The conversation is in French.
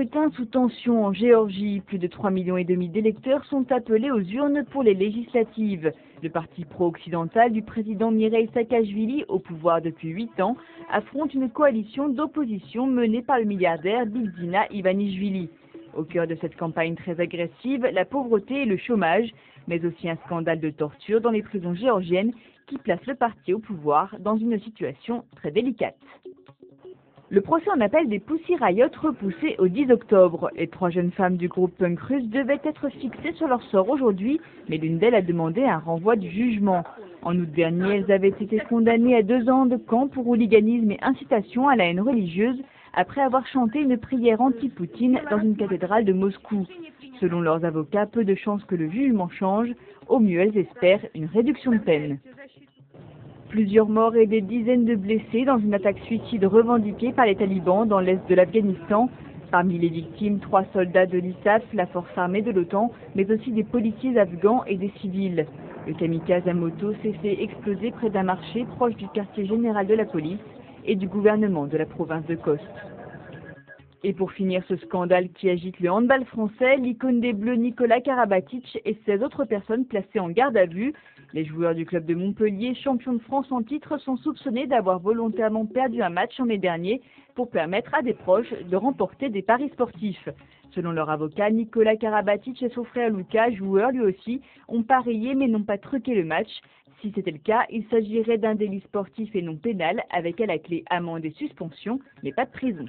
scrutin sous tension en Géorgie. Plus de 3,5 millions d'électeurs sont appelés aux urnes pour les législatives. Le parti pro-occidental du président Mikhail Saakashvili, au pouvoir depuis 8 ans, affronte une coalition d'opposition menée par le milliardaire Bidzina Ivanishvili. Au cœur de cette campagne très agressive, la pauvreté et le chômage, mais aussi un scandale de torture dans les prisons géorgiennes qui place le parti au pouvoir dans une situation très délicate. Le procès en appel des Pussy Riot repoussé au 10 octobre. Les 3 jeunes femmes du groupe punk russe devaient être fixées sur leur sort aujourd'hui, mais l'une d'elles a demandé un renvoi du jugement. En août dernier, elles avaient été condamnées à 2 ans de camp pour hooliganisme et incitation à la haine religieuse après avoir chanté une prière anti-Poutine dans une cathédrale de Moscou. Selon leurs avocats, peu de chances que le jugement change. Au mieux, elles espèrent une réduction de peine. Plusieurs morts et des dizaines de blessés dans une attaque suicide revendiquée par les talibans dans l'est de l'Afghanistan. Parmi les victimes, 3 soldats de l'ISAF, la force armée de l'OTAN, mais aussi des policiers afghans et des civils. Le kamikaze à moto s'est fait exploser près d'un marché proche du quartier général de la police et du gouvernement de la province de Khost. Et pour finir ce scandale qui agite le handball français, l'icône des Bleus Nicolas Karabatic et 16 autres personnes placées en garde à vue. Les joueurs du club de Montpellier, champion de France en titre, sont soupçonnés d'avoir volontairement perdu un match en mai dernier pour permettre à des proches de remporter des paris sportifs. Selon leur avocat, Nicolas Karabatic et son frère Luca, joueur lui aussi, ont parié mais n'ont pas truqué le match. Si c'était le cas, il s'agirait d'un délit sportif et non pénal, avec à la clé amende et suspension, mais pas de prison.